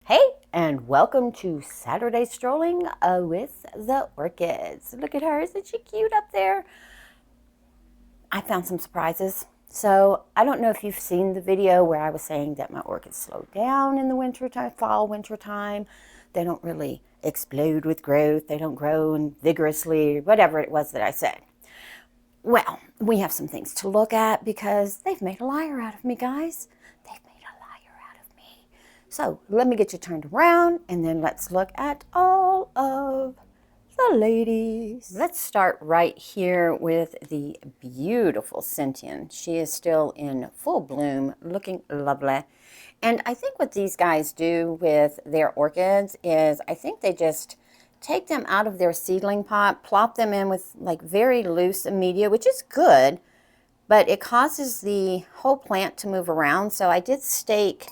Hey, and welcome to Saturday Strolling with the Orchids. Look at her, isn't she cute up there? I found some surprises. So I don't know if you've seen the video where I was saying that my orchids slow down in the winter time, fall, winter time. They don't really explode with growth. They don't grow vigorously, whatever it was that I said. Well, we have some things to look at because they've made a liar out of me, guys. They've made a liar out of me. So let me get you turned around and then let's look at all of the ladies. Let's start right here with the beautiful Sentian. She is still in full bloom, looking lovely. And I think what these guys do with their orchids is I think they just take them out of their seedling pot, plop them in with like very loose media, which is good, but it causes the whole plant to move around. So I did stake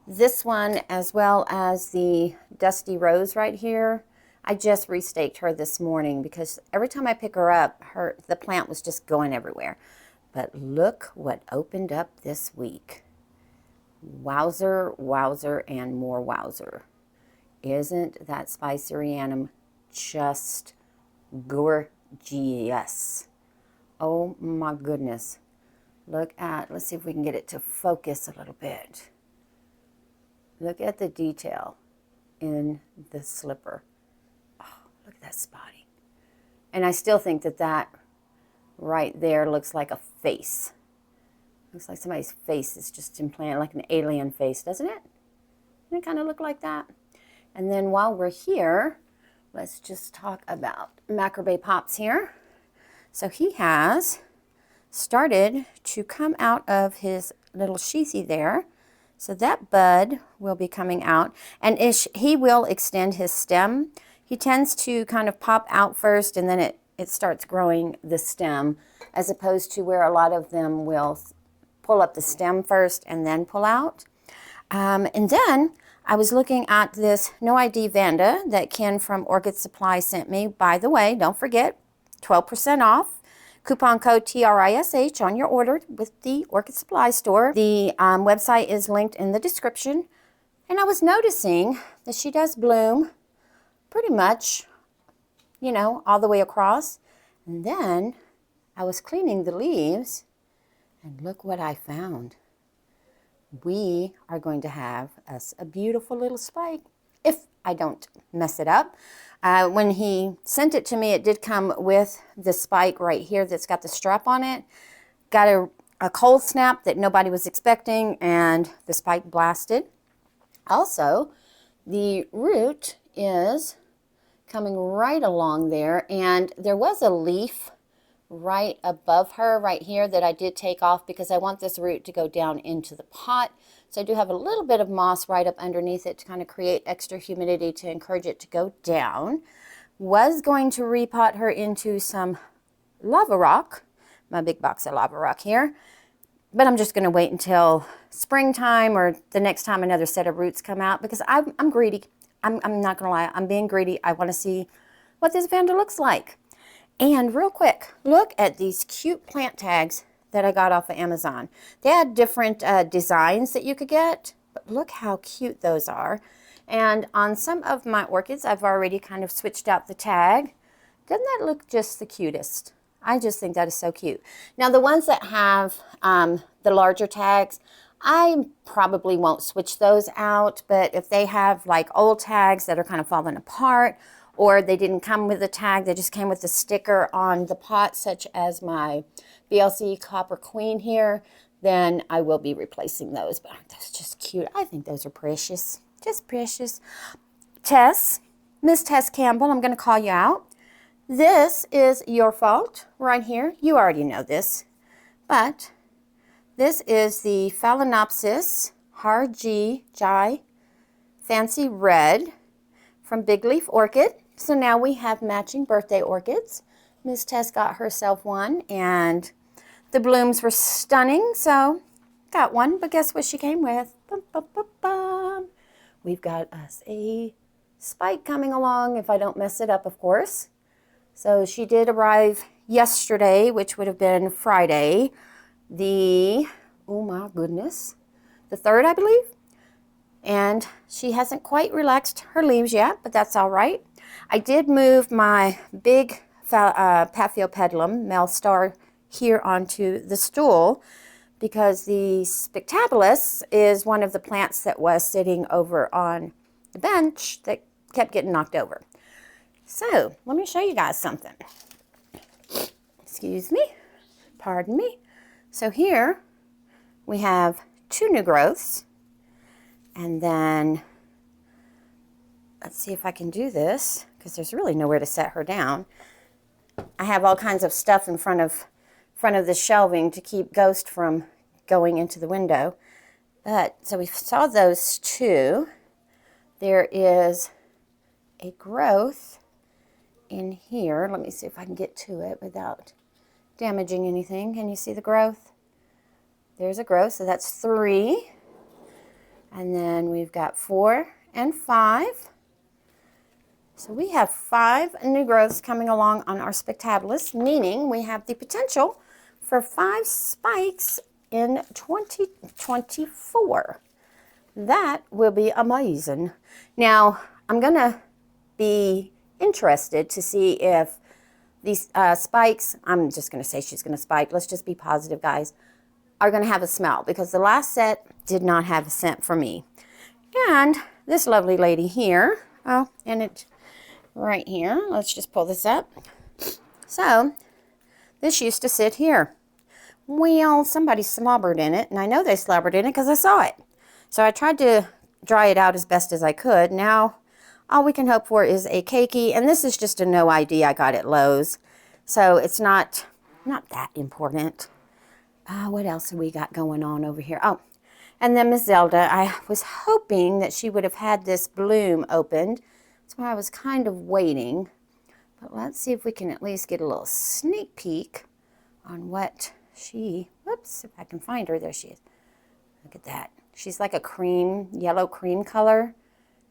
this one as well as the Dusty Rose right here. I just restaked her this morning because every time I pick her up, the plant was just going everywhere. But look what opened up this week. Wowzer, wowzer, and more wowzer. Isn't that Spicerianum just gorgeous? Oh my goodness. Let's see if we can get it to focus a little bit. Look at the detail in the slipper. Oh, look at that spotting. And I still think that right there looks like a face. Looks like somebody's face is just implanted, like an alien face, doesn't it? Doesn't it kind of look like that? And then while we're here, let's just talk about Macrobay Pops here. So he has started to come out of his little sheathy there. So that bud will be coming out, and he will extend his stem. He tends to kind of pop out first, and then it starts growing the stem, as opposed to where a lot of them will pull up the stem first and then pull out. And then I was looking at this No ID Vanda that Ken from Orchid Supply sent me. By the way, don't forget, 12% off. Coupon code TRISH on your order with the Orchid Supply Store. The website is linked in the description. And I was noticing that she does bloom pretty much, you know, all the way across. And then I was cleaning the leaves, and look what I found. We are going to have us a beautiful little spike if I don't mess it up. When he sent it to me, it did come with the spike right here that's got the strap on it. Got a cold snap that nobody was expecting, and the spike blasted. Also, the root is coming right along there, and there was a leaf right above her right here that I did take off because I want this root to go down into the pot. So I do have a little bit of moss right up underneath it to kind of create extra humidity to encourage it to go down. Was going to repot her into some lava rock, my big box of lava rock here, but I'm just going to wait until springtime or the next time another set of roots come out because I'm greedy. I'm not going to lie, I'm being greedy. I want to see what this Vanda looks like. And real quick, look at these cute plant tags that I got off of Amazon. They had different designs that you could get, but look how cute those are. And on some of my orchids, I've already kind of switched out the tag. Doesn't that look just the cutest? I just think that is so cute. Now the ones that have the larger tags, I probably won't switch those out, but if they have like old tags that are kind of falling apart, or they didn't come with a tag, they just came with a sticker on the pot, such as my BLC Copper Queen here, then I will be replacing those. But aren't those just cute? I think those are precious, just precious. Tess, Miss Tess Campbell, I'm gonna call you out. This is your fault right here. You already know this, but this is the Phalaenopsis Hargii Fancy Red from Big Leaf Orchid. So now we have matching birthday orchids. Miss Tess got herself one, and the blooms were stunning, so got one. But guess what she came with? Bum, bum, bum, bum. We've got us a spike coming along, if I don't mess it up, of course. So she did arrive yesterday, which would have been Friday. Oh my goodness, the 3rd, I believe. And she hasn't quite relaxed her leaves yet, but that's all right. I did move my big Paphiopedilum male star here onto the stool because the Spectabilis is one of the plants that was sitting over on the bench that kept getting knocked over. So let me show you guys something. Excuse me, pardon me. So here we have 2 new growths, and then let's see if I can do this because there's really nowhere to set her down. I have all kinds of stuff in front of the shelving to keep Ghost from going into the window. But so we saw those 2. There is a growth in here. Let me see if I can get to it without damaging anything. Can you see the growth? There's a growth, so that's 3. And then we've got 4 and 5. So we have 5 new growths coming along on our Spectabilis, meaning we have the potential for 5 spikes in 2024. That will be amazing. Now, I'm going to be interested to see if these spikes, I'm just going to say she's going to spike, let's just be positive, guys, are going to have a smell, because the last set did not have a scent for me. And this lovely lady here, oh, and it right here, let's just pull this up. So, this used to sit here. Well, somebody slobbered in it, and I know they slobbered in it because I saw it. So I tried to dry it out as best as I could. Now, all we can hope for is a cakey, and this is just a no ID I got at Lowe's. So it's not that important. What else have we got going on over here? Oh, and then Miss Zelda, I was hoping that she would have had this bloom opened. That's why I was kind of waiting. But let's see if we can at least get a little sneak peek on what she, whoops, if I can find her, there she is. Look at that. She's like a cream, yellow cream color.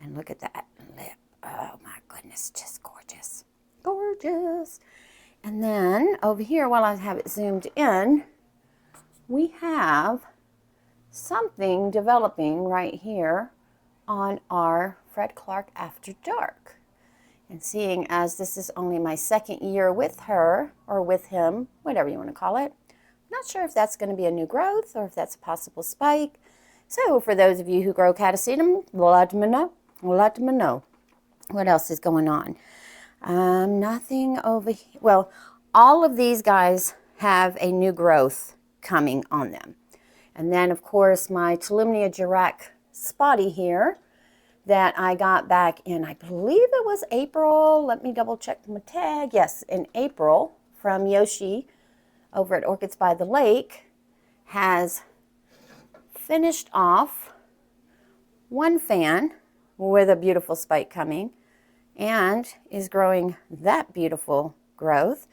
And look at that lip. Oh my goodness, just gorgeous. Gorgeous. And then over here, while I have it zoomed in, we have something developing right here on our Fred Clark After Dark. And seeing as this is only my 2nd year with her, or with him, whatever you want to call it, I'm not sure if that's going to be a new growth or if that's a possible spike. So for those of you who grow catasetum, let me know. Let me know. What else is going on? Nothing over here. Well, all of these guys have a new growth coming on them. And then, of course, my Tolumnia Girac spotty here that I got back in, I believe it was April. Let me double check my tag. Yes, in April from Yoshi over at Orchids by the Lake has finished off one fan with a beautiful spike coming and is growing that beautiful growth,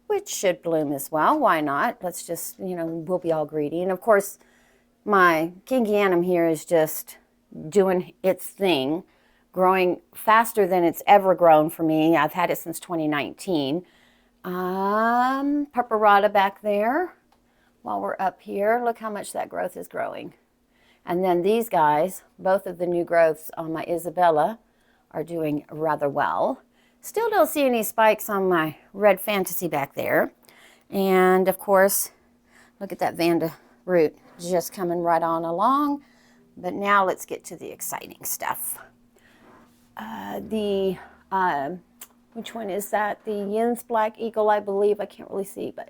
which should bloom as well. Why not? Let's just, we'll be all greedy. And of course, my Kingianum here is just doing its thing, growing faster than it's ever grown for me. I've had it since 2019. Purpurata back there. While we're up here, look how much that growth is growing. And then these guys, both of the new growths on my Isabella, are doing rather well. Still don't see any spikes on my Red Fantasy back there. And of course, look at that Vanda root just coming right on along. But now let's get to the exciting stuff. Which one is that? The Yin's Black Eagle, I believe. I can't really see, but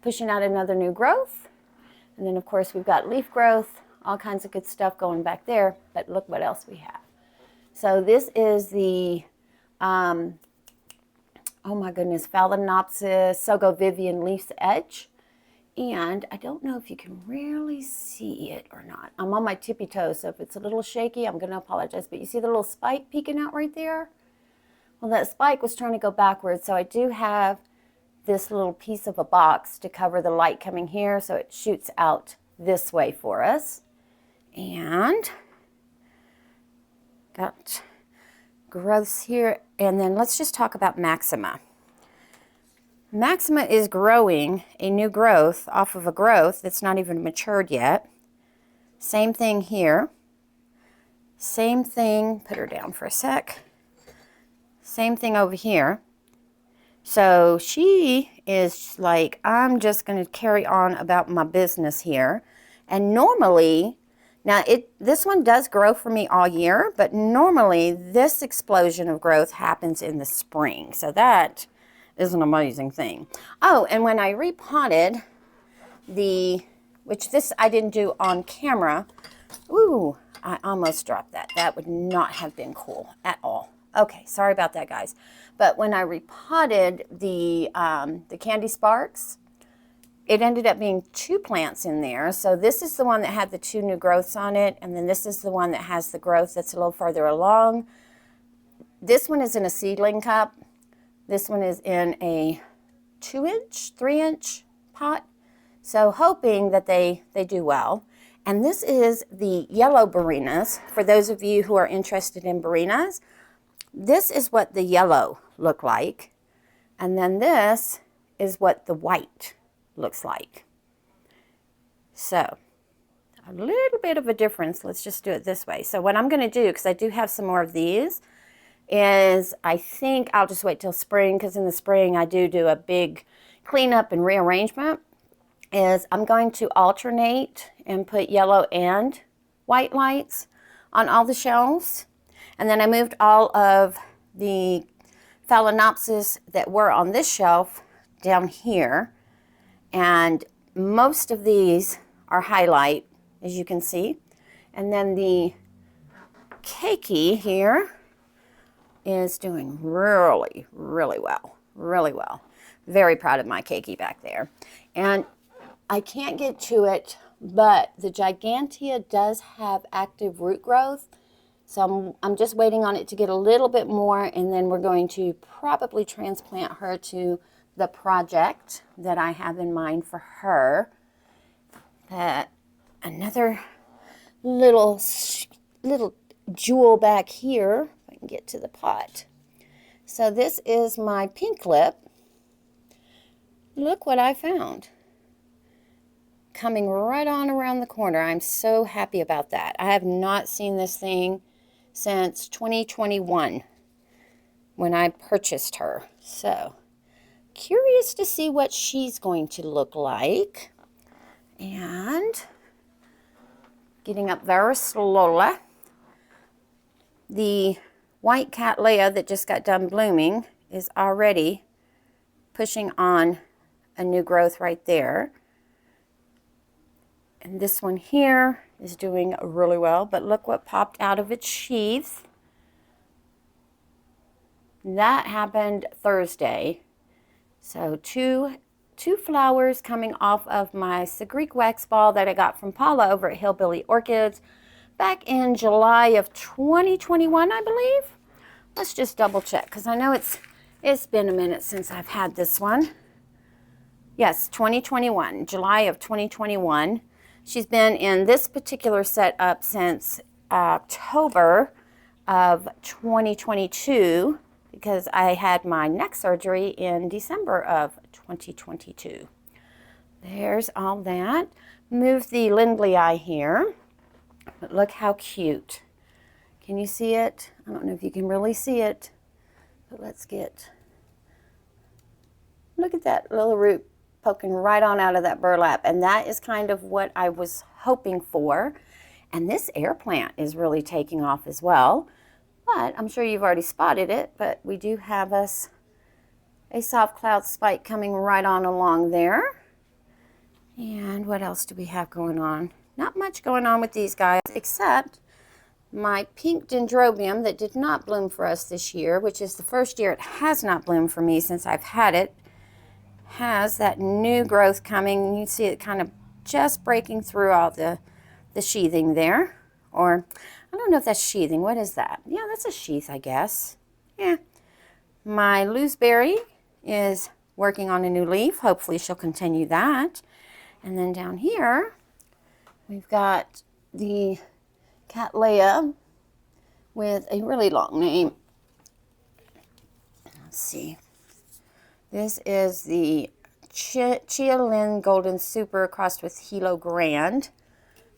pushing out another new growth. And then, of course, we've got leaf growth, all kinds of good stuff going back there. But look what else we have. So this is the, oh my goodness, Phalaenopsis Sogo Vivian Leaf's Edge. And I don't know if you can really see it or not. I'm on my tippy toes, so if it's a little shaky, I'm going to apologize. But you see the little spike peeking out right there? Well, that spike was trying to go backwards, so I do have this little piece of a box to cover the light coming here, so it shoots out this way for us. And got growths here. And then let's just talk about Maxima. Maxima is growing a new growth off of a growth that's not even matured yet. Same thing here. Same thing, put her down for a sec. Same thing over here. So she is like, I'm just going to carry on about my business here. And normally, now this one does grow for me all year, but normally this explosion of growth happens in the spring. So that is an amazing thing. Oh, and when I repotted which this I didn't do on camera. Ooh, I almost dropped that. That would not have been cool at all. Okay, sorry about that, guys. But when I repotted the candy sparks, it ended up being 2 plants in there. So this is the one that had the 2 new growths on it, and then this is the one that has the growth that's a little further along. This one is in a seedling cup. This one is in a 2-inch, 3-inch pot. So hoping that they do well. And this is the yellow Barinas. For those of you who are interested in Barinas, this is what the yellow look like. And then this is what the white looks like. So a little bit of a difference. Let's just do it this way. So what I'm going to do, because I do have some more of these, is I think I'll just wait till spring, because in the spring I do a big cleanup and rearrangement. Is I'm going to alternate and put yellow and white lights on all the shelves. And then I moved all of the Phalaenopsis that were on this shelf down here. And most of these are highlight, as you can see. And then the keiki here is doing really, really well. Really well. Very proud of my keiki back there. And I can't get to it, but the Gigantea does have active root growth. So I'm just waiting on it to get a little bit more, and then we're going to probably transplant her to the project that I have in mind for her. Another little jewel back here, if I can get to the pot. So this is my pink lip. Look what I found. Coming right on around the corner. I'm so happy about that. I have not seen this thing since 2021 when I purchased her. So curious to see what she's going to look like. And getting up very slowly. The white Cattleya that just got done blooming is already pushing on a new growth right there. And this one here is doing really well, but look what popped out of its sheath. That happened Thursday. So two flowers coming off of my Sagrique wax ball that I got from Paula over at Hillbilly Orchids back in July of 2021, I believe. Let's just double check, because I know it's been a minute since I've had this one. Yes, 2021, July of 2021. She's been in this particular setup since October of 2022, because I had my neck surgery in December of 2022. There's all that. Move the Lindley here. But look how cute. Can you see it? I don't know if you can really see it, but look at that little root poking right on out of that burlap. And that is kind of what I was hoping for. And this air plant is really taking off as well. But I'm sure you've already spotted it, but we do have us a soft cloud spike coming right on along there. And what else do we have going on? Not much going on with these guys, except my pink dendrobium that did not bloom for us this year, which is the first year it has not bloomed for me since I've had it, has that new growth coming. You can see it kind of just breaking through all the sheathing there. Or, I don't know if that's sheathing. What is that? Yeah, that's a sheath, I guess. Yeah. My looseberry is working on a new leaf. Hopefully she'll continue that. And then down here, we've got the Cattleya with a really long name. Let's see. This is the Chia Lin Golden Super crossed with Hilo Grand.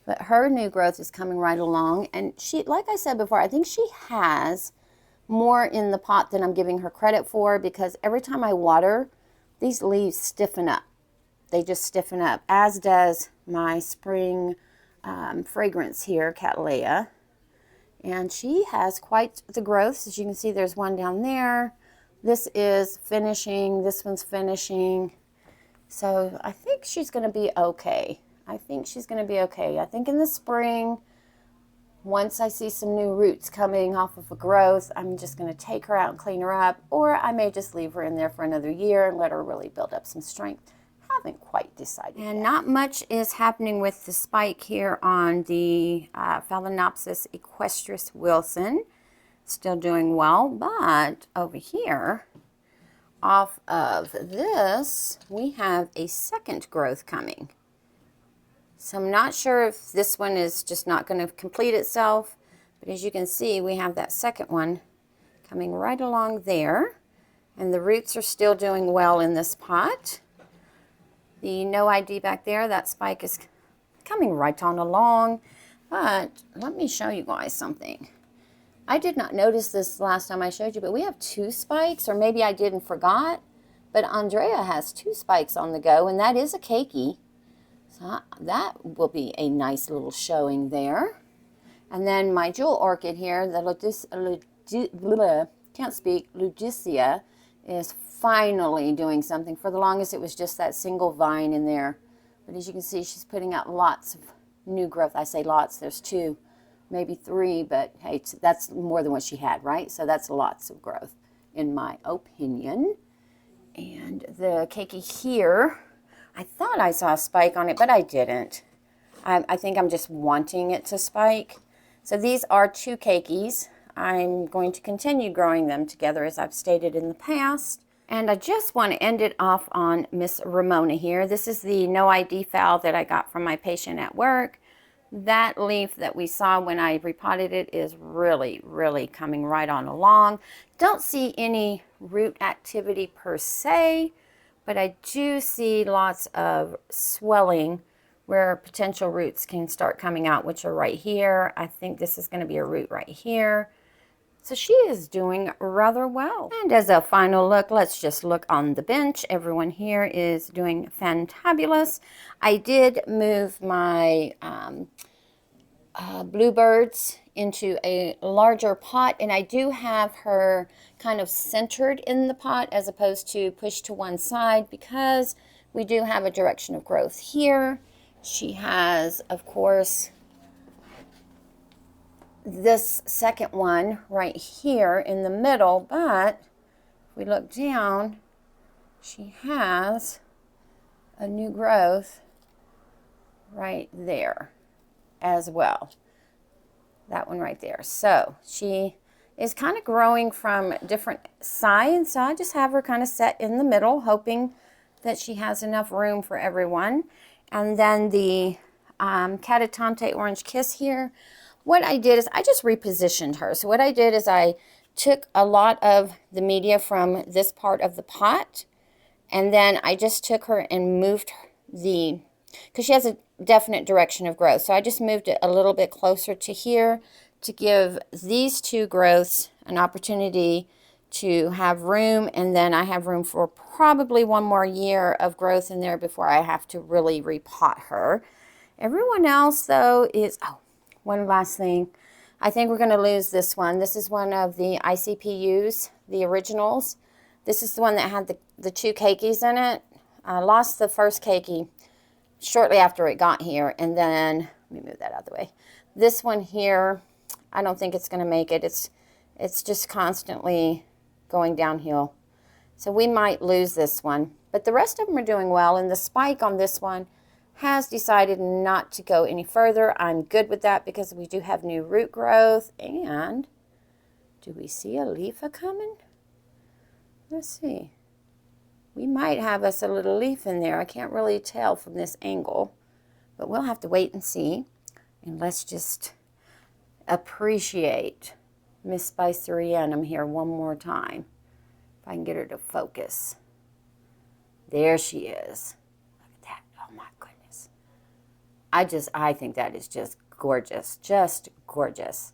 But her new growth is coming right along. And she, like I said before, I think she has more in the pot than I'm giving her credit for, because every time I water, these leaves stiffen up. They just stiffen up, as does my spring fragrance here, Cattleya. And she has quite the growth. As you can see, there's one down there. This is finishing. This one's finishing. So I think she's going to be okay. I think she's going to be okay. I think in the spring, once I see some new roots coming off of a growth, I'm just going to take her out and clean her up. Or I may just leave her in there for another year and let her really build up some strength. Haven't quite decided and yet. Not much is happening with the spike here on the Phalaenopsis equestris Wilson. Still doing well, but over here, off of this, we have a second growth coming. So I'm not sure if this one is just not going to complete itself, but as you can see, we have that second one coming right along there, and the roots are still doing well in this pot. The no ID back there, that spike is coming right on along, but let me show you guys something. I did not notice this last time I showed you, but we have two spikes, or maybe I did and forgot, but Andrea has two spikes on the go, and that is a keiki. So that will be a nice little showing there. And then my jewel orchid here, the Ludicia, is finally doing something. For the longest, it was just that single vine in there. But as you can see, she's putting out lots of new growth. I say lots, there's two, maybe three, but hey, that's more than what she had, right? So that's lots of growth, in my opinion. And the keiki here, I thought I saw a spike on it, but I didn't. I think I'm just wanting it to spike. So these are two keikis. I'm going to continue growing them together, as I've stated in the past. And I just want to end it off on Miss Ramona here. This is the no ID fowl that I got from my patient at work. That leaf that we saw when I repotted it is really, really coming right on along. Don't see any root activity per se, but I do see lots of swelling where potential roots can start coming out, which are right here. I think this is going to be a root right here. So she is doing rather well. And as a final look, let's just look on the bench. Everyone here is doing fantabulous. I did move my bluebirds into a larger pot, and I do have her kind of centered in the pot as opposed to pushed to one side, because we do have a direction of growth here. She has, of course, this second one right here in the middle, but if we look down, she has a new growth right there as well. That one right there. So she is kind of growing from different sides. So I just have her kind of set in the middle, hoping that she has enough room for everyone. And then the Catatante Orange Kiss here, what I did is I just repositioned her. So what I did is I took a lot of the media from this part of the pot, and then I just took her and moved the, because she has a definite direction of growth. So I just moved it a little bit closer to here to give these two growths an opportunity to have room, and then I have room for probably one more year of growth in there before I have to really repot her. Everyone else, though, is, oh, one last thing. I think we're going to lose this one. This is one of the ICPUs, the originals. This is the one that had the two keikis in it. I lost the first keiki shortly after it got here, and then, let me move that out of the way. This one here, I don't think it's going to make it. It's just constantly going downhill. So we might lose this one. But the rest of them are doing well, and the spike on this one has decided not to go any further. I'm good with that because we do have new root growth. And do we see a leaf coming? Let's see. We might have us a little leaf in there. I can't really tell from this angle, but we'll have to wait and see. And let's just appreciate Miss Spicerianum here one more time. If I can get her to focus. There she is. Look at that. Oh my goodness. I think that is just gorgeous, just gorgeous.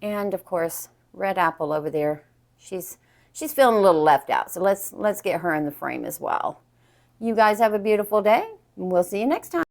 And of course, Red Apple over there, she's feeling a little left out. So let's get her in the frame as well. You guys have a beautiful day, and we'll see you next time.